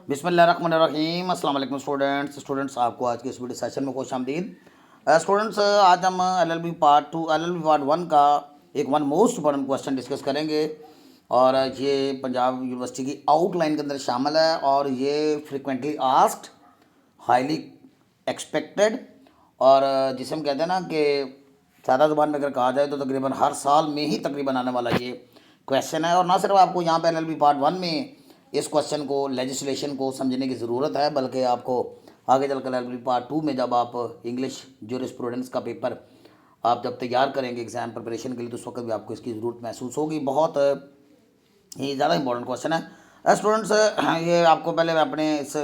बिस्मिल्लाहिर्रहमानिर्रहीम। अस्सलाम वालेकुम स्टूडेंट्स आपको आज के इस वीडियो सेशन में खुश आमदीद। स्टूडेंट्स आज हम एलएलबी पार्ट 2 एलएलबी पार्ट 1 का एक one most important question discuss करेंगे और ये पंजाब यूनिवर्सिटी की आउटलाइन के अंदर शामिल है और ये फ्रिक्वेंटली आस्क्ड, हाईली एक्सपेक्टेड और जिसे हम कहते हैं ना कि सादा ज़ुबान में अगर कहा जाए तो तकरीबन हर साल में ही तकरीबन आने वाला ये क्वेश्चन है। और ना सिर्फ आपको यहाँ पे एलएलबी पार्ट 1 में इस क्वेश्चन को लेजिस्लेशन को समझने की ज़रूरत है, बल्कि आपको आगे चलकर एलएलबी पार्ट 2 में जब आप इंग्लिश ज्यूरिस्प्रूडेंस का पेपर आप जब तैयार करेंगे एग्ज़ाम प्रिपरेशन के लिए तो उस वक्त भी आपको इसकी ज़रूरत महसूस होगी। बहुत ही ज़्यादा इंपॉर्टेंट क्वेश्चन है स्टूडेंट्स। ये आपको पहले मैं अपने इस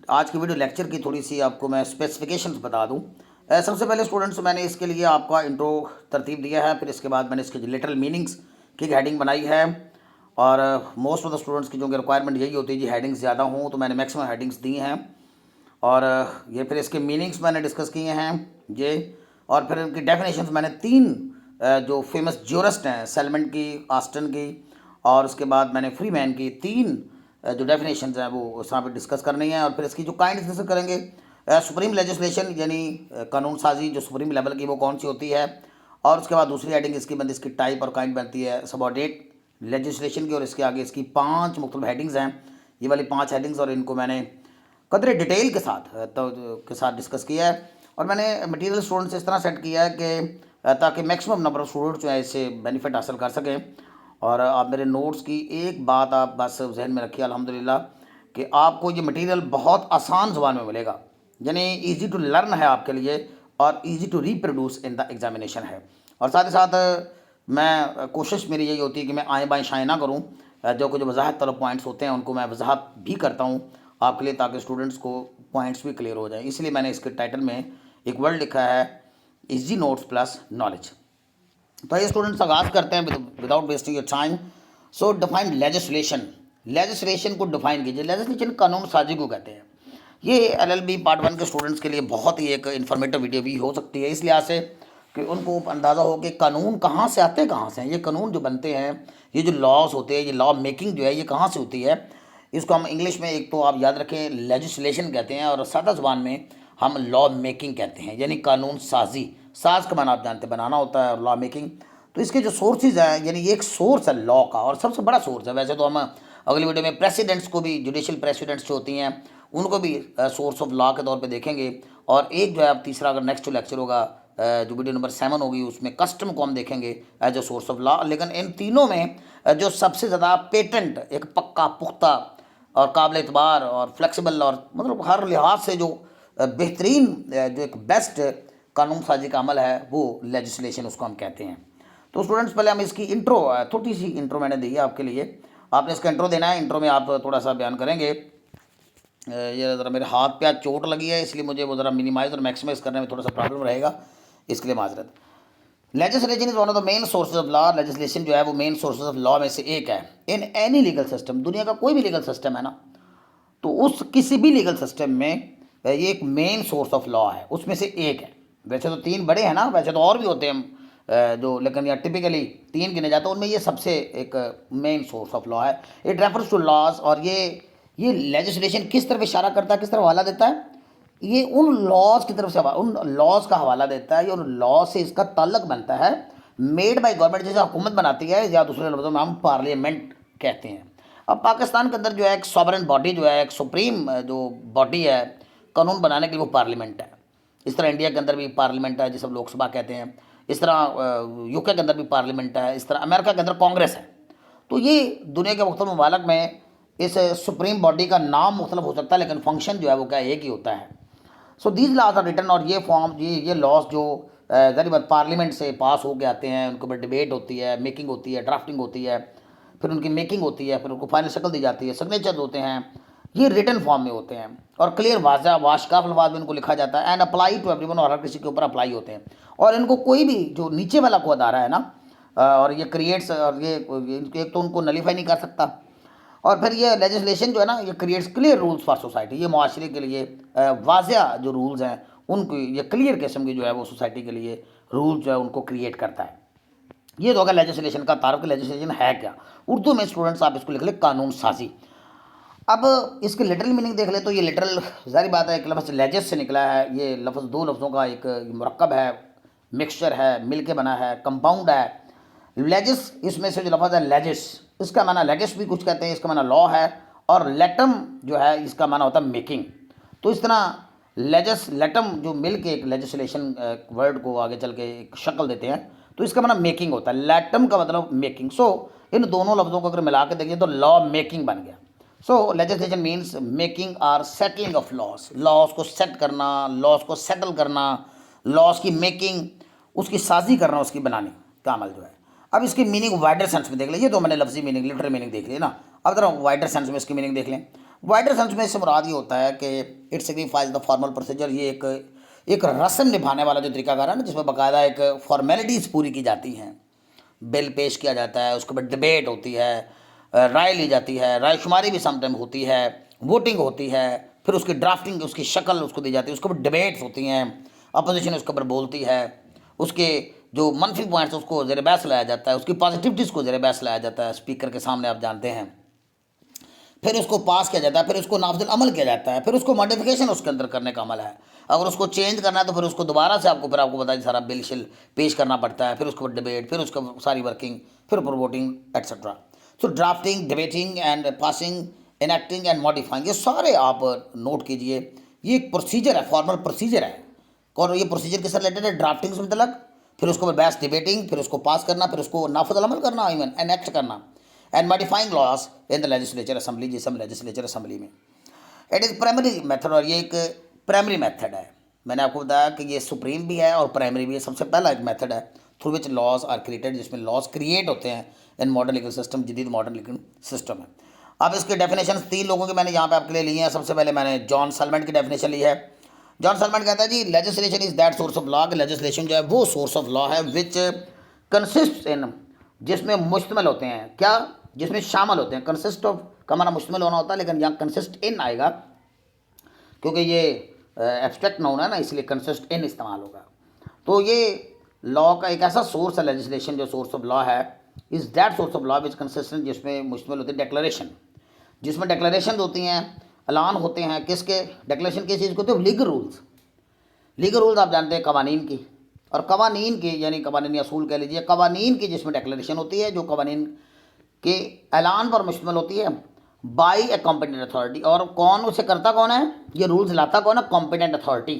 आज की वीडियो लेक्चर की थोड़ी सी आपको मैं स्पेसिफिकेशंस बता दूं। सबसे पहले स्टूडेंट्स मैंने इसके लिए आपका इंट्रो तरतीब दिया है, फिर इसके बाद मैंने इसके लिटरल मीनिंग्स की हेडिंग बनाई है और मोस्ट ऑफ द स्टूडेंट्स की जो रिक्वायरमेंट यही होती है जी हेडिंग्स ज़्यादा हों, तो मैंने मैक्सिमम हेडिंग्स दी हैं और ये फिर इसके मीनिंग्स मैंने डिस्कस किए हैं ये, और फिर इनकी डेफिनेशंस मैंने तीन जो फेमस ज्यूरिस्ट हैं सेलमेंट की, आस्टन की और उसके बाद मैंने फ्री मैन की तीन जो डेफिनेशंस हैं वो यहाँ पर डिस्कस करनी है। और फिर इसकी जो काइंड डिस्कस करेंगे सुप्रीम लेजिस्लेशन यानी कानून साजी जो सुप्रीम लेवल की वो कौन सी होती है, और उसके बाद दूसरी हेडिंग इसकी बनती इसकी टाइप और काइंड बनती है सबऑर्डिनेट लेजिस्लेशन की, और इसके आगे इसकी 5 मुख्तलिफ हेडिंग्स हैं, ये वाली 5 हेडिंग्स, और इनको मैंने कदरे डिटेल के साथ डिस्कस किया है। और मैंने मटेरियल स्टूडेंट्स इस तरह सेट किया है कि ताकि मैक्सिमम नंबर ऑफ स्टूडेंट्स जो है इससे बेनिफिट हासिल कर सकें। और आप मेरे नोट्स की एक बात आप बस जहन में रखिए अल्हम्दुलिल्लाह कि आपको ये मटेरियल बहुत आसान ज़ुबान में मिलेगा, यानी ईजी टू लर्न है आपके लिए और easy to reproduce in the examination है। और साथ ही साथ मैं कोशिश मेरी यही होती है कि मैं आएँ बाएँ शाएँ ना करूँ, जो कुछ वजाहत तलब पॉइंट्स होते हैं उनको मैं वजाहत भी करता हूँ आपके लिए ताकि स्टूडेंट्स को पॉइंट्स भी क्लियर हो जाए। इसलिए मैंने इसके टाइटल में एक वर्ड लिखा है ईजी नोट्स प्लस नॉलेज। तो ये स्टूडेंट्स आगाज़ करते हैं without wasting your time. So define legislation, legislation को डिफाइन कीजिए। लेजिस्लेशन कानून साजी को कहते हैं। ये एलएलबी पार्ट 1 के स्टूडेंट्स के लिए बहुत ही एक इन्फॉर्मेटिव वीडियो भी हो सकती है, इस लिहाज से कि उनको अंदाज़ा हो कि कानून कहाँ से आते हैं, कहाँ से हैं ये कानून जो बनते हैं, ये जो लॉज होते हैं, ये लॉ मेकिंग जो है ये कहाँ से होती है। इसको हम इंग्लिश में एक तो आप याद रखें लेजिस्लेशन कहते हैं और सादा ज़ुबान में हम लॉ मेकिंग कहते हैं, यानी कानून साजी। साज का माना आप जानते हैं बनाना होता है और लॉ मेकिंग। तो इसके जो सोर्सेज हैं यानी ये एक सोर्स है लॉ का और सबसे बड़ा सोर्स है। वैसे तो हम अगली वीडियो में प्रेसिडेंट्स को भी, जुडिशल प्रेसिडेंट्स जो होती हैं उनको भी सोर्स ऑफ लॉ के तौर पे देखेंगे। और एक जो है अब तीसरा अगर नेक्स्ट लेक्चर होगा जो वीडियो नंबर 7 होगी उसमें कस्टम को हम देखेंगे as a source of law. लेकिन इन तीनों में जो सबसे ज़्यादा पेटेंट, एक पक्का पुख्ता और काबिल एतबार और फ्लेक्सिबल और मतलब हर लिहाज से जो बेहतरीन जो एक बेस्ट कानून साजी का अमल है वो लेजिस्लेशन उसको हम कहते हैं। तो स्टूडेंट्स पहले हम इसकी इंट्रो, छोटी सी इंट्रो मैंने दी है आपके लिए, आपने इसका इंट्रो देना है। इंट्रो में आप थोड़ा सा बयान करेंगे। ये ज़रा मेरे हाथ पे आज चोट लगी है इसलिए मुझे वो ज़रा मिनिमाइज़ और मैक्सिमाइज़ करने में थोड़ा सा प्रॉब्लम रहेगा, इसके लिए माजरत। Legislation is one of the main sources of law. Legislation जो है वो मेन सोर्सेज ऑफ लॉ में से एक है। इन एनी लीगल सिस्टम, दुनिया का कोई भी लीगल सिस्टम है ना, तो उस किसी भी लीगल सिस्टम में ये एक मेन सोर्स ऑफ लॉ है, उसमें से एक है। वैसे तो 3 बड़े हैं ना, वैसे तो और भी होते हैं जो, लेकिन यहाँ टिपिकली 3 गिने जाते हैं, उनमें ये सबसे एक मेन सोर्स ऑफ लॉ है। इट रेफर्स टू लॉज, और ये लेजिस्लेशन किस तरफ इशारा करता है, किस तरफ हवाला देता है, ये उन लॉज की तरफ से उन लॉज का हवाला देता है, ये उन लॉ से इसका ताल्लुक बनता है मेड बाय गवर्नमेंट, जैसे हुकूमत बनाती है या दूसरे लफ्ज़ों में हम पार्लियामेंट कहते हैं। अब पाकिस्तान के अंदर जो है एक सॉवरेन बॉडी जो है, एक सुप्रीम जो बॉडी है कानून बनाने के लिए वो पार्लियामेंट है। इस तरह इंडिया के अंदर भी पार्लियामेंट है जिसे लोकसभा कहते हैं, इस तरह यूके के अंदर भी पार्लियामेंट है, इस तरह अमेरिका के अंदर कांग्रेस है। तो ये दुनिया के मुख्तलिफ ममालिक में इस सुप्रीम बॉडी का नाम मुख्तलिफ हो सकता है लेकिन फंक्शन जो है वो क्या एक ही होता है। So these laws are written, और ये फॉर्म ये लॉज जो जारी बात पार्लियामेंट से पास हो के आते हैं, उनके ऊपर डिबेट होती है, मेकिंग होती है, ड्राफ्टिंग होती है, फिर उनकी मेकिंग होती है, फिर उनको फाइनल शक्ल दी जाती है, सिग्नेचर्स होते हैं, ये रिटन फॉर्म में होते हैं और क्लियर वाज़ा वाशकाफ अल्फाज में इनको लिखा जाता है एंड अप्लाई टू एवरीवन, और हर किसी के ऊपर अप्लाई होते हैं। और इनको कोई भी जो नीचे वाला को अदारा है ना और ये क्रिएट्स, और ये एक तो उनको नलीफाई नहीं कर सकता, और फिर ये लेजिस्लेशन जो है ना ये creates clear rules for society, ये मुआशरे के लिए वाज़िया जो रूल्स हैं उनको, ये क्लियर किस्म की जो है वो सोसाइटी के लिए रूल्स जो है उनको क्रिएट करता है। ये तो होगा लेजिस्लेशन का तारुफ। लेजिस्लेशन है क्या, उर्दू में स्टूडेंट्स आप इसको लिख लें कानून साजी। अब इसकी लिटरल मीनिंग देख ले तो ये लिटरल ज़ाहिर बात है एक लफ्ज़ लेजिस से निकला है। ये लफ्ज़ दो लफ्ज़ों का एक मुरक्कब है, मिक्सचर है, मिल के बना है, कंपाउंड है। लेजिस इसमें से जो लफ्ज़ है लेजिस, इसका माना लेजिस भी कुछ कहते हैं, इसका माना लॉ है, और लेटम जो है इसका माना होता है मेकिंग। तो इस तरह लेजिस लेटम जो मिल के एक लेजिस्लेशन वर्ड को आगे चल के एक शक्ल देते हैं, तो इसका माना मेकिंग होता है। लेटम का मतलब मेकिंग। सो इन दोनों लफ्ज़ों को अगर मिला के देखिए तो लॉ मेकिंग बन गया। सो लेजिस्लेशन मीन्स मेकिंग और सेटलिंग ऑफ लॉस, लॉस को सेट करना, लॉस को सेटल करना, लॉस की मेकिंग, उसकी साजी करना, उसकी बनाने का अमल जो है। अब इसकी मीनिंग वाइडर सेंस में देख लीजिए। तो मैंने लफ्जी मीनिंग लिटरल मीनिंग देख ली ना, अब जरा वाइडर सेंस में इसकी मीनिंग देख लें। वाइडर सेंस में इससे मुराद ये होता है कि it signifies the formal procedure. ये एक रस्म निभाने वाला जो तरीकाकार है ना, जिसमें बाकायदा एक फॉर्मेलिटीज़ पूरी की जाती हैं। बिल पेश किया जाता है, उसके बाद डिबेट होती है, राय ली जाती है, राय शुमारी भी समटाइम होती है, वोटिंग होती है, फिर उसकी ड्राफ्टिंग, उसकी शक्ल उसको दी जाती है, उसके बाद डिबेट्स होती हैं, अपोजिशन उसके ऊपर बोलती है, उसके जो मनफी पॉइंट्स उसको ज़ेर बहस लाया जाता है, उसकी पॉजिटिविटीज़ को ज़ेर बहस लाया जाता है स्पीकर के सामने, आप जानते हैं। फिर उसको पास किया जाता है, फिर उसको नाफिज अमल किया जाता है, फिर उसको मॉडिफिकेशन उसके अंदर करने का अमल है। अगर उसको चेंज करना है तो फिर उसको दोबारा से आपको बताया सारा बिल शिल पेश करना पड़ता है, फिर उसके बाद डिबेट, फिर उसका सारी वर्किंग, फिर ऊपर voting etcetera. So drafting, debating and passing, enacting and modifying, ये सारे आप नोट कीजिए। ये एक प्रोसीजर है, फॉर्मल प्रोसीजर है। और ये प्रोसीजर किससे रिलेटेड है? ड्राफ्टिंग से मतलब, फिर उसको बहस डिबेटिंग, फिर उसको पास करना, फिर उसको नाफिज अमल करना, इवन एनेक्ट करना, and modifying loss in the legislature assembly, जिस हम लेजिस्लेचर असेंबली में। इट इज़ प्राइमरी मेथड, और ये एक प्राइमरी मेथड है। मैंने आपको बताया कि ये सुप्रीम भी है और प्राइमरी भी है। सबसे पहला एक मेथड है through which laws are created, जिसमें लॉज क्रिएट होते हैं इन मॉडर्न लीगल सिस्टम, जदीद मॉडर्न लीगल सिस्टम है। अब इसके डेफिनेशन 3 लोगों के मैंने यहाँ पे आपके लिए लिए हैं। सबसे पहले मैंने जॉन सलमेंट की डेफिनेशन ली है। जॉन सलमेंट कहता है जी legislation is that source of law, legislation जो है वो सोर्स ऑफ लॉ है विच कंसिस्ट इन, जिसमें मुश्तमिल होते हैं, क्या? जिसमें शामिल होते हैं। कंसिस्ट ऑफ का माना मुश्तमिल होना होता है, लेकिन यहाँ कंसिस्ट इन आएगा क्योंकि ये एब्स्ट्रैक्ट नाउन है ना, इसलिए कंसिस्ट इन इस्तेमाल होगा। तो ये लॉ का एक ऐसा सोर्स है, लेजिस्लेशन जो सोर्स ऑफ लॉ है, is that source of law which consistent, जिसमें मुश्तमिल होती है डिक्लेरेशन, जिसमें डिक्लेरेशन होती हैं, ऐलान होते हैं। किसके? डिक्लेरेशन किस चीज़ को होते हैं? Legal rules. लीगल रूल्स आप जानते हैं कवानीन की, और कवानीन की यानी कवानीनी असूल कह लीजिए, कवानीन की जिसमें डिक्लेरेशन होती है, जो कवानीन के ऐलान पर मुश्तमिल होती है बाई ए कॉम्पिटेंट अथॉरिटी। और कौन उसे करता कौन है? ये रूल्स लाता कौन है? Competent authority.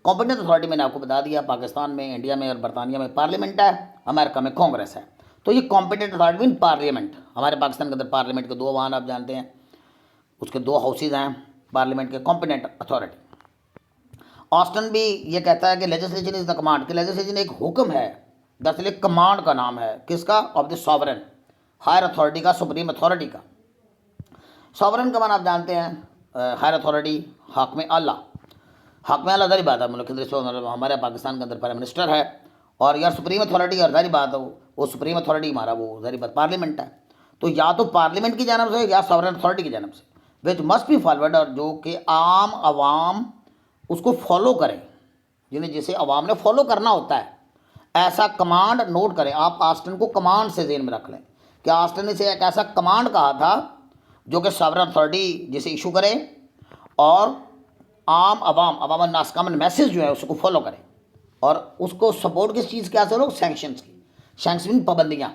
कॉम्पिटेंट अथॉरिटी मैंने आपको बता दिया, पाकिस्तान में, इंडिया में और बरतानिया में पार्लियामेंट है, अमेरिका में कांग्रेस है। तो ये कॉम्पिटेंट अथॉरिटी मीन पार्लियामेंट। हमारे पाकिस्तान के अंदर पार्लियामेंट के 2 वाहन आप जानते हैं, उसके 2 हाउसेज हैं पार्लियामेंट के। कॉम्पिटेंट अथॉरिटी ऑस्टन भी ये कहता है कि लेजिस्लेशन इज द कमांड, कि लेजिस्लेशन एक हुक्म है, दरअसल एक कमांड का नाम है। किसका? Of the sovereign, higher authority का, सुप्रीम अथॉरिटी का। सॉवरन का मान आप जानते हैं हायर अथॉरिटी, हाकिम आला। हाकिम आला जारी बात है, मुल्क मतलब हमारे पाकिस्तान के अंदर प्राइम मिनिस्टर है, और यार सुप्रीम अथॉरिटी, और जारी बात है वो सुप्रीम अथॉरिटी हमारा वो जारी बात पार्लियामेंट है। तो या तो पार्लियामेंट की जानब से या सॉवरन अथॉरिटी की जानब से, विच मस्ट बी फॉरवर्ड, और जो कि आम आवाम उसको फॉलो करें, जिन्हें जिसे आवाम ने फॉलो करना होता है, ऐसा कमांड नोट करें। आप आस्टन को कमांड से ज़हन में रख लें कि आस्टन ने से एक ऐसा कमांड कहा था जो कि सॉवरन अथॉरिटी जिसे इशू करे, और आम आवाम नास कॉमन मैसेज जो है उसको फॉलो करें, और उसको सपोर्ट किस चीज़ के हासिल हो? सैंक्शंस की। सैंक्शन पाबंदियाँ,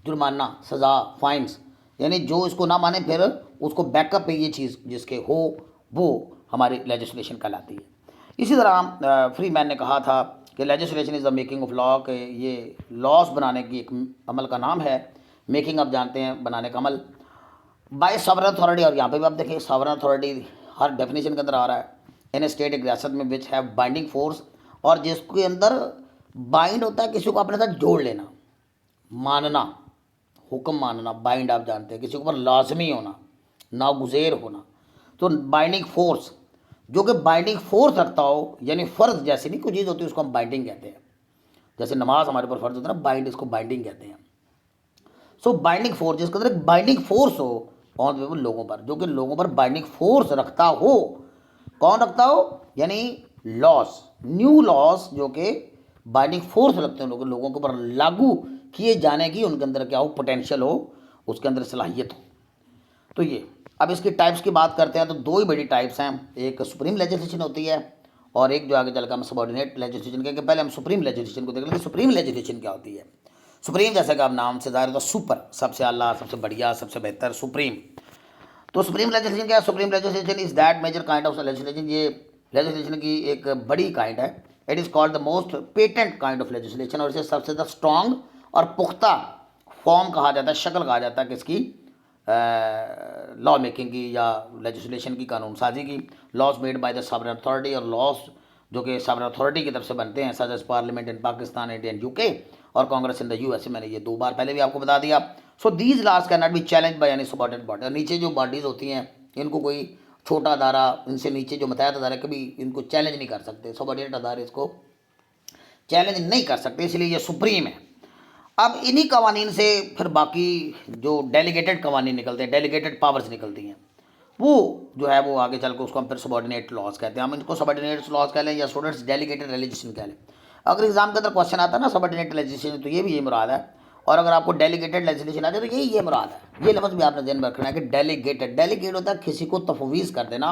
जुर्माना, सज़ा, फाइन्स, यानी जो इसको ना माने फिर उसको बैकअप पे ये चीज़ जिसके हो वो हमारी लेजिस्लेशन कहलाती है। इसी तरह फ्री मैन ने कहा था कि legislation is the making of law, के ये लॉस बनाने की एक अमल का नाम है। मेकिंग आप जानते हैं, बनाने का अमल बाय सॉवरन अथॉरिटी। और यहाँ पे भी आप देखिए सॉवरन अथॉरिटी हर डेफिनेशन के अंदर आ रहा है। इन स्टेट एक रियासत में विच हैव बाइंडिंग फोर्स, और जिसके अंदर बाइंड होता है किसी को अपने साथ जोड़ लेना, मानना, हुक्म मानना। बाइंड आप जानते हैं किसी के ऊपर लाजमी होना, नागुज़ेर होना। तो बाइंडिंग फोर्स, जो कि बाइंडिंग फोर्स रखता हो, यानी फ़र्ज जैसी नहीं कोई चीज़ होती उसको हम बाइंडिंग कहते हैं। जैसे नमाज हमारे ऊपर फ़र्ज होता है ना, बाइंड, इसको बाइंडिंग कहते हैं। सो बाइंडिंग फोर्स, जिसके अंदर एक बाइंडिंग फोर्स हो ऑन पीपल, लोगों पर, जो कि लोगों पर बाइंडिंग फोर्स रखता हो। कौन रखता हो? यानी लॉस, न्यू लॉस जो कि बाइंडिंग फोर्स रखते हैं, लोगों के ऊपर लागू किए जाने की उनके अंदर क्या हो? पोटेंशियल हो, उसके अंदर सलाहियत हो। तो ये अब इसकी टाइप्स की बात करते हैं तो दो ही बड़ी टाइप्स हैं, एक सुप्रीम लेजिस्लेशन होती है और एक जो आगे चलकर हम सबॉर्डिनेट लेजिस्लेशन कहेंगे। पहले हम सुप्रीम लेजिस्लेशन को देख लेंगे। सुप्रीम लेजिस्लेशन क्या होती है? सुप्रीम जैसे कि आप नाम से जाहिर होता है सुपर, सबसे आला, सबसे बढ़िया, सबसे बेहतर, सुप्रीम। तो सुप्रीम लेजिस्लेशन क्या है? Supreme legislation is that major kind of legislation, ये लेजिस्लेशन की एक बड़ी काइंड है। It is called the most patent kind of legislation, और इसे सबसे ज़्यादा स्ट्रॉन्ग और पुख्ता फॉर्म कहा जाता है, शक्ल कहा जाता है किसकी? लॉ मेकिंग की या लेजिस्लेशन की, कानून साजी की। Laws made by the sovereign authority, और लॉज जो कि सॉवरेन अथॉरिटी की तरफ से बनते हैं, such as parliament in Pakistan, India and UK, और कांग्रेस इन द यूएसए। मैंने ये 2 बार पहले भी आपको बता दिया। So these laws can not be challenge by any subordinate body. और नीचे जो बॉडीज़ होती हैं इनको कोई छोटा अदारा, इनसे नीचे जो मतहत अदारा कभी इनको चैलेंज नहीं कर सकते, सबऑर्डिनेट अदारे इसको चैलेंज नहीं कर सकते, इसलिए ये सुप्रीम है। अब इन्हीं कवानीन से फिर बाकी जो डेलीगेटेड कवानीन निकलते हैं, डेलीगेटेड पावर्स निकलती हैं, वो जो है वो आगे चल के उसको हम फिर सबॉर्डिनेट लॉज कहते हैं। हम इनको सबॉर्डिनेट लॉज कह लें या स्टूडेंट्स डेलीगेटेड लेजिस्लेशन कह लें। अगर एग्जाम के अंदर क्वेश्चन आता है ना सबॉर्डिनेट लेजिस्लेशन, तो ये भी ये मुराद है, और अगर आपको डेलीगेटेड लेजिस्लेशन आ जाए तो ये मुराद है। ये लफ्ज़ भी आपने ध्यान में रखना है कि डेलीगेटेड, डेलीगेट होता है किसी को तफवीज़ कर देना,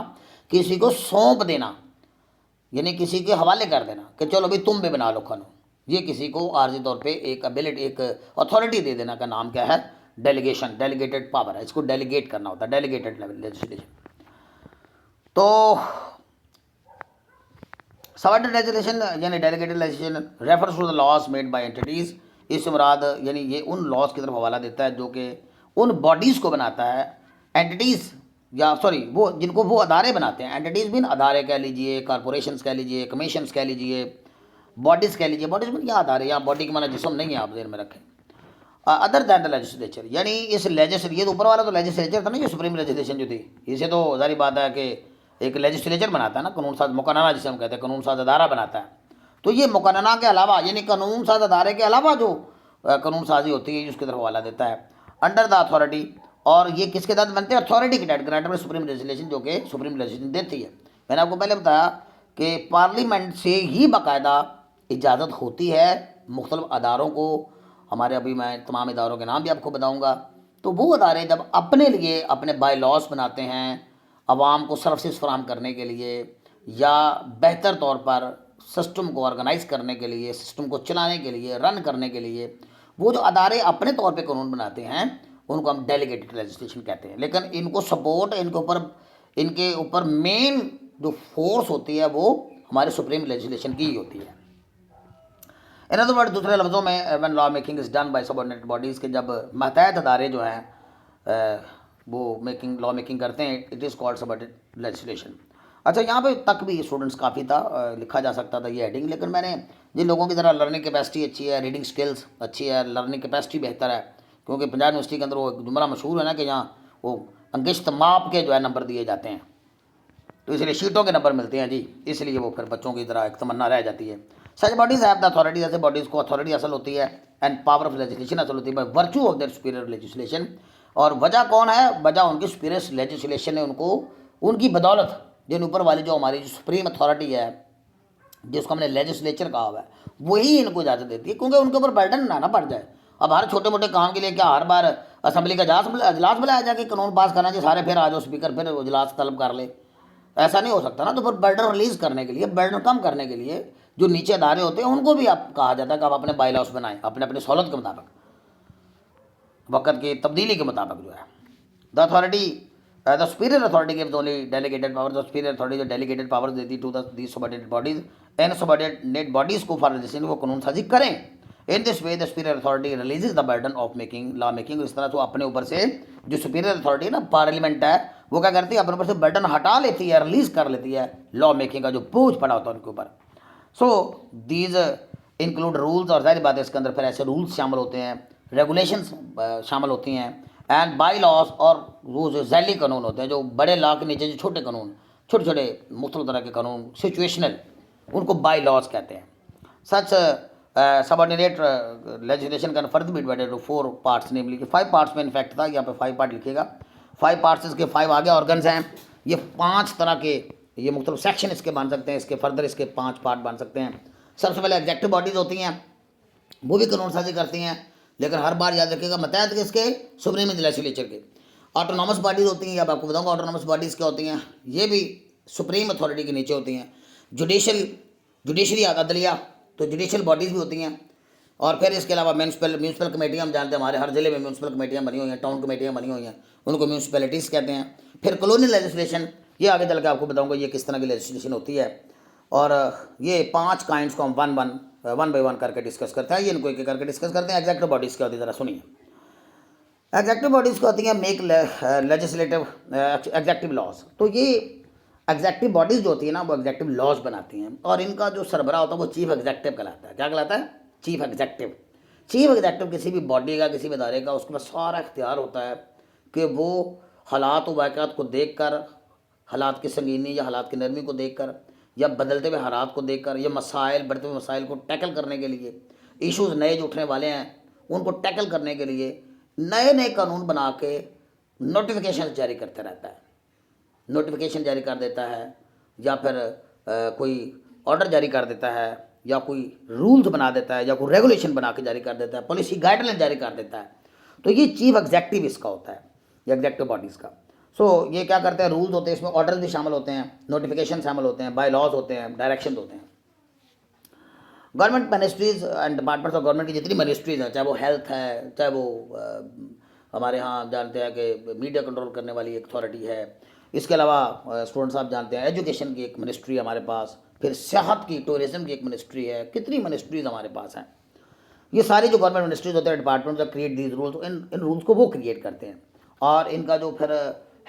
किसी को सौंप देना, यानी किसी के हवाले कर देना कि चलो भाई तुम भी बना लो कानून। ये किसी को आर्जी तौर पे एक एबिलिटी, एक अथॉरिटी दे देना का नाम क्या है? डेलीगेशन, डेलीगेटेड पावर है, इसको डेलीगेट करना होता है, डेलीगेटेड लेजिस्लेशन। तो सबऑर्डिनेट लेजिस्लेशन यानी delegated legislation refers to the laws made by entities. इससे मुराद यानी ये उन लॉज की तरफ हवाला देता है जो कि उन बॉडीज़ को बनाता है, एंटिटीज़ या सॉरी वो जिनको वो अदारे बनाते हैं। एंटिटीज़ भी अदारे कह लीजिए, कॉरपोरेशंस कह लीजिए, कमीशंस कह लीजिए, बॉडीज़ कह लीजिए। बॉडीज़ में क्या अदारे, यहाँ बॉडी की माना जिस्म नहीं है, आप ध्यान में रखें। अदर दैन द लेजिस्लेचर, यानी इस लेजिस्लेचर, ये तो ऊपर वाला तो लेजिस्लेचर था ना, ये सुप्रीम लेजिस्लेशन जो थी, इसे तो जारी बात है कि एक लेजिस्लेचर बनाता है ना, कानून साज मुकन्ना जिसे हम कहते हैं, कानून साज अदारा बनाता है। तो ये मुकन्ना के अलावा यानी कानून साज अदारे के अलावा जो कानून साजी होती है उसकी तरफ हवाला देता है, अंडर द अथॉरिटी। और ये किसके तहत बनते हैं? अथॉरिटी के तहत ग्रांटेड में सुप्रीम लेजिस्लेशन, जो कि सुप्रीम लेजिस्लेशन देती है। मैंने आपको पहले बताया कि पार्लियामेंट से ही बाकायदा इजाज़त होती है मुख्तलिफ अदारों को। हमारे अभी मैं तमाम इदारों के नाम भी आपको बताऊंगा। तो वो अदारे जब अपने लिए अपने बाय लॉज बनाते हैं आवाम को सर्विसेज फराहम करने के लिए या बेहतर तौर पर सिस्टम को ऑर्गेनाइज करने के लिए, सिस्टम को चलाने के लिए, रन करने के लिए, वो जो अदारे अपने तौर पे कानून बनाते हैं उनको हम डेलीगेटेड लेजिस्लेशन कहते हैं। लेकिन इनको सपोर्ट, इनके ऊपर मेन जो फोर्स होती है वो हमारे सुप्रीम लेजिस्लेशन की ही होती है। इन अदर वर्ड, दूसरे लफ्ज़ों में, when law making is done by subordinate bodies, के जब मतहत अदारे जो हैं वो लॉ मेकिंग करते हैं, it is called subordinate legislation. अच्छा, यहाँ पे तक भी स्टूडेंट्स काफ़ी था, लिखा जा सकता था ये हेडिंग, लेकिन मैंने जिन लोगों की तरह लर्निंग कैपेसिटी अच्छी है, रीडिंग स्किल्स अच्छी है, लर्निंग कैपेसिटी बेहतर है, क्योंकि पंजाब यूनिवर्सिटी के अंदर वो एक जुमला मशहूर है ना कि यहाँ वो अंगिश्त माप के जो है नंबर दिए जाते हैं, तो इसलिए शीटों के नंबर मिलते हैं जी, इसलिए वो फिर बच्चों की तरह एक तमन्ना रह जाती है। सच बॉडीज हैव द अथॉरिटी, ऐसे बॉडीज़ को अथॉरिटी हासिल होती है एंड पावर ऑफ लेजिस्लेशन हासिल होती है by virtue of their superior legislation. और वजह कौन है? वजह उनकी सुपीरियर लेजिस्लेशन ने उनको, उनकी बदौलत जिन ऊपर वाली जो हमारी जो सुप्रीम अथॉरिटी है जिसको हमने लेजिस्लेचर कहा हुआ है, वही इनको इजाज़त देती है, क्योंकि उनके ऊपर बर्डन ना पड़ जाए। अब हर छोटे मोटे काम के लिए क्या हर बार असम्बली का अजलास बुलाया जाके कानून पास करना चाहिए, सारे फिर आ जाओ स्पीकर फिर अजलास तलब कर ले, ऐसा नहीं हो सकता ना। तो फिर बर्डन रिलीज करने के लिए, बर्डन कम करने के लिए जो नीचे अदारे होते हैं उनको भी आप कहा जाता है कि आप अपने बाई लॉस बनाएं, अपने अपने सहूलत के मुताबिक, वक्त की तब्दीली के मुताबिक जो है। The authority, the superior authority gives only delegated power, the superior authority जो डेलीगेटेड पावर देती to the subordinate bodies and subordinate bodies को फॉर लेजिस्लेशन, वो कानून साजी करें। In this way the superior authority releases the burden of making law making. इस तरह से अपने ऊपर से जो सुपीरियर अथॉरिटी है ना, पार्लियामेंट है, वो क्या करती है? अपने ऊपर से बर्डन हटा लेती है, रिलीज कर लेती है लॉ मेकिंग का जो बोझ पड़ा होता है उनके ऊपर। सो दीज इंक्लूड रूल्स, और जाहिर बात है इसके अंदर फिर ऐसे रूल्स शामिल होते हैं, रेगुलेशंस शामिल होती हैं, एंड बाई लॉज, और वो जो झैली कानून होते हैं, जो बड़े लॉ के नीचे जो छोटे कानून, छोटे छोटे मुख्तलिफ तरह के कानून, सिचुएशनल, उनको बाई लॉज कहते हैं। Such subordinate legislation can further be divided to 4 parts, namely कि 5 पार्ट्स में इनफैक्ट था, यहाँ पे 5 पार्ट लिखेगा, 5 पार्ट्स इसके, 5 आगे ऑर्गन्स हैं। ये 5 तरह के, ये मुख्तलिफ सेक्शन इसके बन सकते हैं, इसके फर्दर इसके 5 पार्ट बन सकते हैं। सबसे पहले एग्जेक्टिव बॉडीज़ होती हैं, वो भी कानून साजी करती हैं, लेकिन हर बार याद रखिएगा मतहत किसके? सुप्रीम लेजिस्लेचर के। ऑटोनॉमस बॉडीज होती हैं, अब आपको बताऊंगा ऑटोनॉमस बॉडीज़ क्या होती हैं। ये भी सुप्रीम अथॉरिटी के नीचे होती हैं। जुडिशरी अदलिया, तो जुडिशल बॉडीज़ भी होती हैं। और फिर इसके अलावा म्यूनसिपल कमेटियाँ हम जानते हैं, हमारे हर ज़िले में म्यूनसिपल कमेटियाँ बनी हुई हैं, टाउन कमेटियाँ बनी हुई हैं, उनको म्यूनसिपैलिटीज़ कहते हैं। फिर कॉलोनियल लेजिस्लेशन, ये आगे चल के आपको बताऊंगा ये किस तरह की लेजिस्लेशन होती है। और ये 5 काइंड्स को हम वन बाय वन करके डिस्कस करते हैं। ये इनको एक एक करके डिस्कस करते हैं। एग्जेक्टिव बॉडीज़ क्या होती है ज़रा सुनिए। एग्जेक्टिव बॉडीज़ को होती हैं मेक लेजिस्लेटिव एग्जेक्टिव लॉज। तो ये एग्जेक्टिव बॉडीज़ जो होती है ना, वो एग्जेक्टिव लॉज बनाती हैं, और इनका जो सरबराह होता है वो चीफ एग्जेक्टिव कहलाता है। क्या कहलाता है? Chief executive. चीफ एग्जेक्टिव किसी भी बॉडी का, किसी भी इदारे का, उसके पास सारा इख्तियार होता है कि वो हालात व वाक़यात को देख कर, हालात की संगीनी या हालात की नरमी को देख कर, या बदलते हुए हालात को देख कर, या मसाइल, बढ़ते हुए मसाइल को टैकल करने के लिए, इश्यूज़ नए जो उठने वाले हैं उनको टैकल करने के लिए नए नए कानून बना के नोटिफिकेशन जारी करते रहता है। नोटिफिकेशन जारी कर देता है, या फिर कोई ऑर्डर जारी कर देता है, या कोई रूल्स बना देता है, या कोई रेगुलेशन बना के जारी कर देता है, पॉलिसी गाइडलाइन जारी कर देता है। तो ये चीफ एग्जेक्टिव इसका होता है, ये एग्जेक्टिव बॉडीज़ का। ये क्या करते हैं, रूल्स होते हैं, इसमें ऑर्डर्स भी शामिल होते हैं, नोटिफिकेशन शामिल होते हैं, बाय लॉज होते हैं, डायरेक्शन होते हैं। Government ministries and departments of government की जितनी मिनिस्ट्रीज़ हैं, चाहे वो हेल्थ है, चाहे वो हमारे यहाँ जानते हैं कि मीडिया कंट्रोल करने वाली एक अथॉरिटी है, इसके अलावा स्टूडेंट्स आप जानते हैं एजुकेशन की एक मिनिस्ट्री है हमारे पास, फिर सेहत की, टूरिज्म की एक मिनिस्ट्री है, कितनी मिनिस्ट्रीज़ हमारे पास हैं। ये सारी जो गवर्नमेंट मिनिस्ट्रीज होते हैं, departments of create these rules, in rules को वो क्रिएट करते हैं, और इनका जो फिर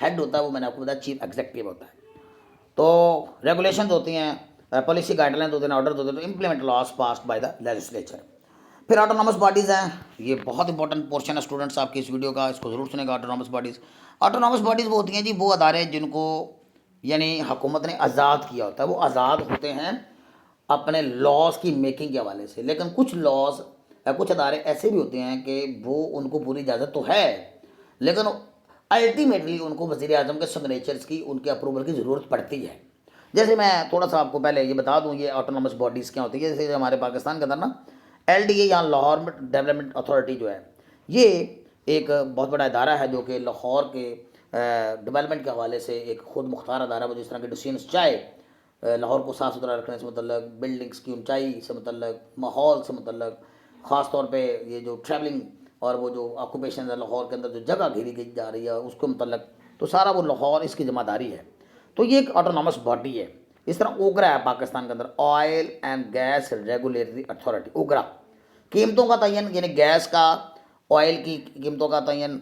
हेड होता है वो मैंने आपको बताया चीफ एग्जेक्टिव होता है। तो रेगुलेशन होती हैं, पॉलिसी गाइडलाइन होते हैं, ऑर्डर होते हैं, तो implement laws passed by the legislature. फिर ऑटोनॉमस बॉडीज़ हैं, ये बहुत इंपॉर्टेंट पोर्शन है स्टूडेंट्स आपकी इस वीडियो का, इसको ज़रूर सुनेगा। ऑटोनॉमस बॉडीज़ वो होती हैं जी, वो अदारे जिनको यानी हुकूमत ने आज़ाद किया होता है, वो आज़ाद होते हैं अपने लॉज की मेकिंग के हवाले से। लेकिन कुछ लॉज, कुछ अदारे ऐसे भी होते हैं कि वो उनको पूरी इजाज़त तो है, लेकिन अल्टीमेटली उनको वज़ीर आज़म के सिग्नेचर्स की, उनके अप्रूवल की ज़रूरत पड़ती है। जैसे मैं थोड़ा सा आपको पहले ये बता दूं, ये ऑटोनॉमस बॉडीज़ क्या होती है। जैसे हमारे पाकिस्तान के अंदर ना LDA या लाहौर डेवलपमेंट अथॉरिटी जो है, ये एक बहुत बड़ा इदारा है जो कि लाहौर के डेवलपमेंट के हवाले से एक खुद मुख्तार अदारा है, जिस तरह के डिसीजंस चाहे लाहौर को साफ़ सुथरा रखने से मतलब, बिल्डिंग्स की ऊंचाई से मतलब, माहौल से मतलब, ख़ास तौर पे ये जो ट्रैवलिंग और वो जो ऑक्यूपेशन है लाहौर के अंदर जो जगह घेरी गई जा रही है उसको मतलब, तो सारा वो लाहौर इसकी जिम्मेदारी है। तो ये एक ऑटोनॉमस बॉडी है। इस तरह ओगरा है पाकिस्तान के अंदर, oil and gas regulatory authority, OGRA. कीमतों का तयन, यानी गैस का, ऑयल की कीमतों का तयन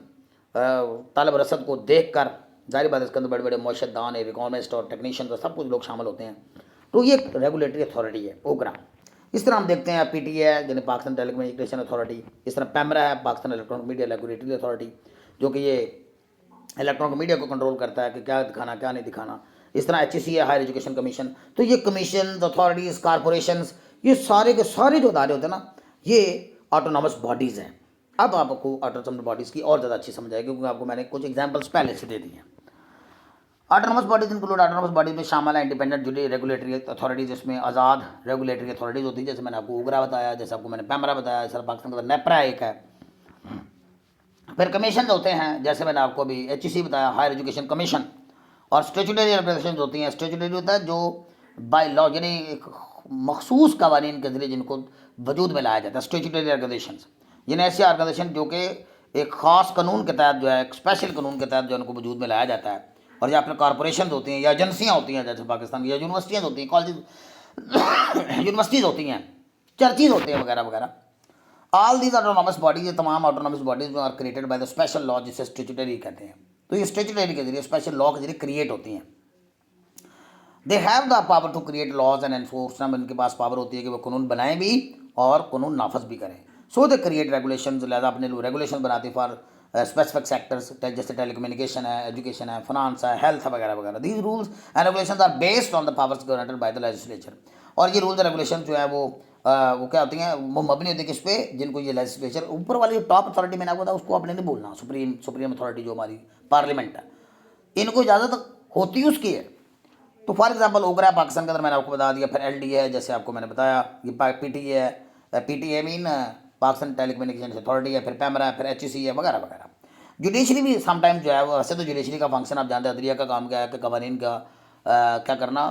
तलब रसद को देख कर, जाहिर बात है इसके अंदर बड़े बड़े मुआशदान, इकोनॉमिस्ट और टेक्नीशियन, सब कुछ लोग शामिल होते हैं। तो ये एक रेगुलेटरी अथॉरिटी है ओगरा। इस तरह हम देखते हैं PTA है, यानी पाकिस्तान टेलीकम्युनिकेशन अथॉरिटी। इस तरह पैमरा है, Pakistan electronic media regulatory authority, जो कि ये इलेक्ट्रॉनिक मीडिया को कंट्रोल करता है कि क्या दिखाना क्या नहीं दिखाना। इस तरह HEC है, हायर एजुकेशन कमीशन। तो ये कमीशन, अथॉरिटीज़, कॉरपोरेशंस, ये सारे के सारे जो अदारे होते हैं ना, ये ऑटोनॉमस बॉडीज़ हैं। अब आपको ऑटोनॉमस बॉडीज़ की और ज़्यादा अच्छी समझ आएगी, क्योंकि आपको मैंने कुछ एग्जांपल्स पहले से दे दिए हैं। Autonomous bodies include, autonomous bodies में शामिल है इंडिपेंडेंट जुडिशल रेगुलेटरी अथॉरिटीज़, जिसमें आज़ाद रेगुलेटरी अथॉरिटीज़ होती है, जैसे मैंने आपको ओगरा बताया, जैसे आपको मैंने पैमरा बताया, जैसे पाकिस्तान का नेपरा एक है। फिर कमीशन होते हैं, जैसे मैंने आपको अभी HEC बताया, हायर एजुकेशन कमीशन। और स्टेचुटरी रेगुलेशन होती हैं, स्टेचुटरी होता है जो बाय लॉ, यानी एक मखसूस कवानीन के जरिए जिनको वजूद में लाया जाता है, स्टेचुटरी रेगुलेशन। यानी ऐसी ऑर्गेनाइजेशन जो कि एक ख़ास कानून के तहत जो है, एक स्पेशल कानून के तहत जो उनको वजूद में लाया जाता है। और या फिर कॉरपोरेशन होती हैं, या एजेंसियाँ होती हैं, जैसे पाकिस्तान की, या यूनिवर्सिटियाँ होती हैं, कॉलेज यूनिवर्सिटीज़ होती हैं, चर्चेज होते हैं, वगैरह वगैरह। ऑल दीज ऑटोनॉमस बॉडीज, ये तमाम autonomous bodies are created by the special law, जिसे स्टेचुटरी कहते हैं। तो ये स्टेचुटरी के जरिए, स्पेशल लॉ के जरिए क्रिएट होती हैं। They have the power to create laws and enforce, इनके पास पावर होती है कि वो कानून बनाएं भी और कानून नाफज भी करें। सो दे क्रिएट रेगुलेशन, लिहाजा अपने लोग रेगुलेशन बनाते फॉर स्पेसिफिक सेक्टर्स, जैसे टेलीकम्युनिकेशन है, एजुकेशन है, फाइनेंस है, हेल्थ है, वगैरह वगैरह। These rules and regulation are based on the powers granted by the legislature. और ये रूल्स एंड रेगुलेशन जो है वो क्या होती हैं, वो मबनी होती है किस पे, जिनको ये लेजिस्लेचर, ऊपर वाली जो टॉप अथॉरिटी मैंने आपको बताया उसको आपने नहीं बोलना, सुप्रीम अथॉरिटी जो हमारी पार्लियामेंट है, इनको इजाज़त होती उसकी है। तो फॉर एग्जांपल ओगरा पाकिस्तान के अंदर मैंने आपको बता दिया। फिर LDA है, जैसे आपको मैंने बताया, ये PTA है, PTA mean Pakistan telecommunication authority है। फिर पैमरा है, फिर HEC है, वगैरह वगैरह। जुडिशरी भी समटाइम्स जो है वो, वैसे तो जुडिशरी का फंक्शन आप जानते हैं, अदलिया का काम क्या है कि कवानीन का क्या करना,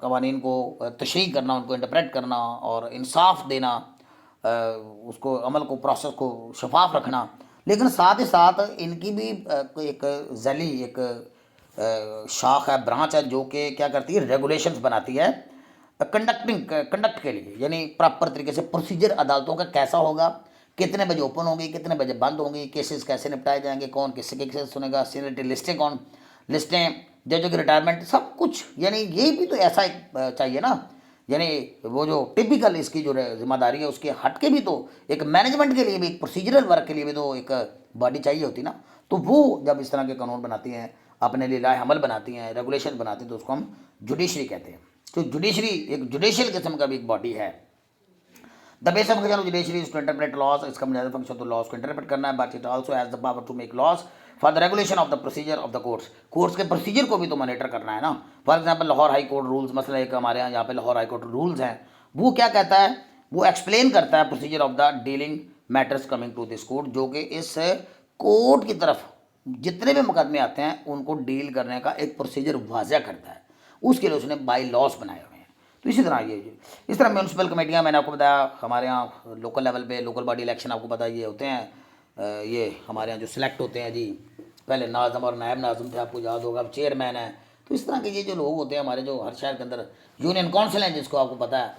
कवानीन को तशरीह करना, उनको इंटरप्रेट करना और इंसाफ देना, उसको अमल को, प्रोसेस को शफाफ रखना। लेकिन साथ ही साथ इनकी भी एक जली एक शाख है, ब्रांच है, जो कि क्या करती है, रेगुलेशंस बनाती है कंडक्ट के लिए, यानी प्रॉपर तरीके से प्रोसीजर अदालतों का कैसा होगा, कितने बजे ओपन होंगी, कितने बजे बंद होंगी, केसेस कैसे निपटाए जाएंगे, कौन किससे के केसेस सुनेगा, सीनियरिटी लिस्टें कौन, लिस्टें जजों की रिटायरमेंट, सब कुछ। यानी ये भी तो ऐसा एक चाहिए ना, यानी वो जो टिपिकल इसकी जो जिम्मेदारी है उसके हट के भी तो एक मैनेजमेंट के लिए भी, एक प्रोसीजरल वर्क के लिए भी तो एक बॉडी चाहिए होती ना। तो वो जब इस तरह के कानून बनाती हैं, अपने लिए लाए अमल बनाती हैं, रेगुलेशन बनाती हैं, तो उसको हम जुडिशरी कहते हैं। तो जुडिशरी एक जुडिशियल किस्म का भी एक बॉडी है। The basic function of judiciary is to interpret laws, इसका बुनियादी फंक्शन तो लॉज को इंटरप्रेट करना है, but it also has the power to make laws for the regulation of the procedure of the courts, courts के procedure को भी तो मॉनिटर करना है ना। For example Lahore high court rules, मसला एक हमारे यहाँ पे लाहौर हाई कोर्ट रूल्स हैं, वो क्या कहता है, वो एक्सप्लेन करता है procedure of the dealing matters coming to this court, जो कि इस कोर्ट की तरफ जितने भी मुकदमे आते हैं उनको डील करने का एक प्रोसीजर वाज़ह करता है, उसके लिए उसने बाई लॉस बनाए हुए हैं। तो इसी तरह ये इस तरह म्यूनसिपल कमेटियाँ, मैंने आपको बताया हमारे यहाँ लोकल लेवल पे, लोकल बॉडी इलेक्शन आपको पता ये होते हैं, ये हमारे यहाँ जो सिलेक्ट होते हैं जी, पहले नाज़म और नायब नाज़म थे, आपको याद होगा, अब चेयरमैन है। तो इस तरह के ये जो लोग होते हैं हमारे, जो हर शहर के अंदर यूनियन काउंसिल हैं, जिसको आपको पता है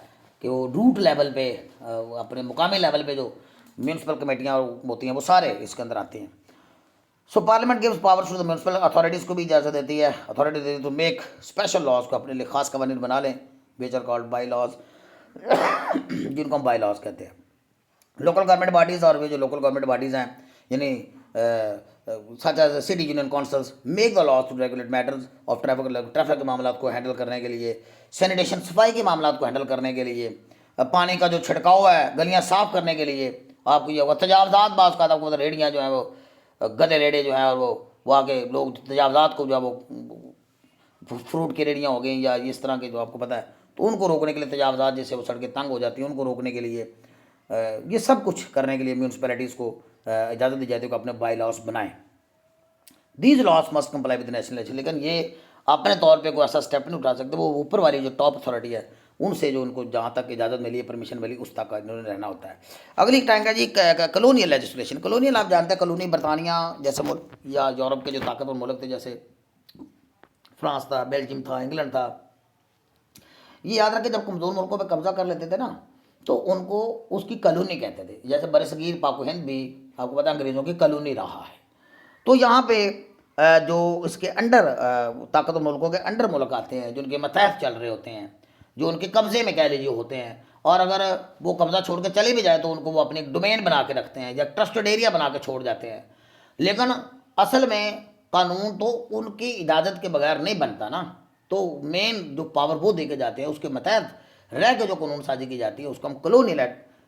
कि वो रूट लेवल पे, अपने मुकामी लेवल पे जो म्यूनसिपल कमेटियाँ होती हैं वो सारे इसके अंदर आते हैं। So parliament gives powers to the municipal authorities को भी इजाज़त देती है, अथॉरिटी देती है टू मेक स्पेशल लॉज, को अपने लिए खास कवानीन बना लें, which are called bylaws, जिनको हम बाई लॉज कहते हैं। लोकल गवर्नमेंट बॉडीज़, और वे जो लोकल गवर्नमेंट बॉडीज़ हैं, यानी such as city union councils, make the laws to regulate matters of traffic के मामला को हैंडल करने के लिए, सैनिटेशन सफाई के मामला को हैंडल करने के लिए, पानी का जो छिड़काव है गलियाँ साफ़ करने के लिए। आपको ये होगा तजावज़ात, बाज़ का आपको पता, रेडियाँ जो हैं वो गधे रेड़े जो हैं, और वो आके लोग तजावज़ात को, जो है वो फ्रूट की रेड़ियाँ हो गई या इस तरह के जो आपको पता है, तो उनको रोकने के लिए, तजावज़ात जैसे वो सड़कें तंग हो जाती हैं उनको रोकने के लिए, ये सब कुछ करने के लिए म्यूनसिपैलिटीज़ को इजाज़त दी जाती है कि अपने बाई लॉस बनाएं। These loss must comply with national legislation, लेकिन ये अपने तौर पे कोई ऐसा स्टेप नहीं उठा सकते, वो ऊपर वाली जो टॉप अथॉरिटी है उनसे जो उनको जहाँ तक इजाज़त मिली है, परमिशन मिली, उस तक इन्होंने रहना होता है। अगली टाइम का जी कलोनियल लेजिस्लेशन। कलोनियल आप जानते हैं, कलोनी बरतानिया जैसे मुल्क या यूरोप के जो ताकतवर मुल्क थे, जैसे फ्रांस था, बेल्जियम था, इंग्लैंड था, ये याद रखें, जब कमज़ोर मुल्कों पर कब्जा कर लेते थे ना, तो उनको उसकी कलोनी कहते थे। जैसे बरसगीर पाक हिंद भी आपको पता अंग्रेज़ों की कलोनी रहा है। तो यहाँ पे जो इसके अंडर ताकतवर मुल्कों के अंडर मुल्क आते हैं, जो उनके मतहत चल रहे होते हैं, जो उनके कब्ज़े में कह लीजिए होते हैं, और अगर वो कब्ज़ा छोड़ के चले भी जाए तो उनको वो अपनी डोमेन बना के रखते हैं या ट्रस्टेड एरिया बना के छोड़ जाते हैं। लेकिन असल में कानून तो उनकी इजाज़त के बगैर नहीं बनता ना, तो मेन जो पावर वो दे के जाते हैं, उसके मतहत रह के जो कानून साजी की जाती है उसको हम कलोनियल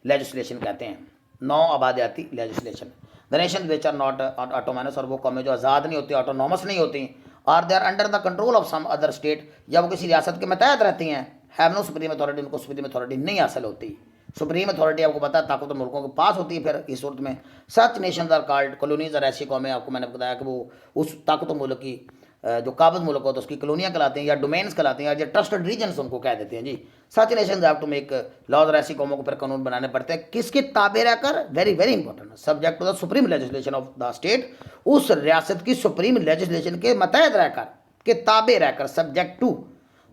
लेजिस्लेशन कहते हैं, नौ आबादियाती legislation. The nation which are not autonomous, और वो कौमें जो आज़ाद नहीं होती, ऑटोनोमस नहीं होती, are they are under the control of some other state, या वो किसी रियासत के मतहत रहती हैं, हैव नो सुप्रीम अथॉरिटी, उनको सुप्रीम अथॉरिटी नहीं हासिल होती। सुप्रीम अथॉरिटी आपको पता है ताकतवर मुल्कों के पास होती है। फिर इस सूरत में सच नेशंस आर कॉल्ड कॉलोनीज, और ऐसी कौमें आपको मैंने बताया कि वो उस ताकतवर मुल्क की जो काबिज मुल्क होता है उसकी कॉलोनियाँ कहलाते हैं या डोमेन्स कहलाते हैं, या ट्रस्टेड रीजन्स उनको कह देते हैं जी। Such nations have to make laws, और ऐसी कौमों को फिर कानून बनाने पड़ते हैं किसके ताबे रहकर, very very important, subject to the supreme legislation of the state, उस रियासत की सुप्रीम लेजिस्लेशन के मतहत रहकर, के ताबे रहकर, subject to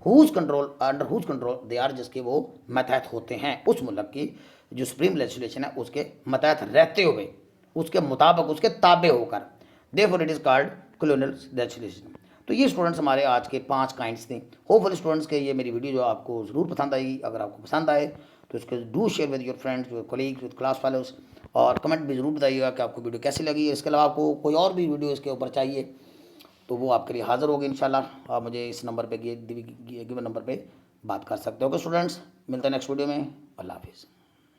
whose control, under whose control they are, जिसके वो मतहत होते हैं, उस मुल्क की जो सुप्रीम लेजिस्लेशन है उसके मतहत रहते हुए, उसके मुताबिक, उसके ताबे होकर, therefore it is called colonial legislation. तो ये स्टूडेंट्स हमारे आज के 5 काइंड्स थे। होपफुल स्टूडेंट्स के ये मेरी वीडियो जो आपको ज़रूर पसंद आएगी। अगर आपको पसंद आए तो इसको do share with your friends, your colleagues, with class fellows, और कमेंट भी ज़रूर बताइएगा कि आपको वीडियो कैसी लगी। इसके अलावा आपको कोई और भी वीडियो इसके ऊपर चाहिए तो वो आपके लिए हाज़िर होगी इंशाल्लाह। आप मुझे इस नंबर पे गिवन नंबर पे बात कर सकते हो। ओके स्टूडेंट्स, मिलते हैं नेक्स्ट वीडियो में। अल्लाह हाफिज़।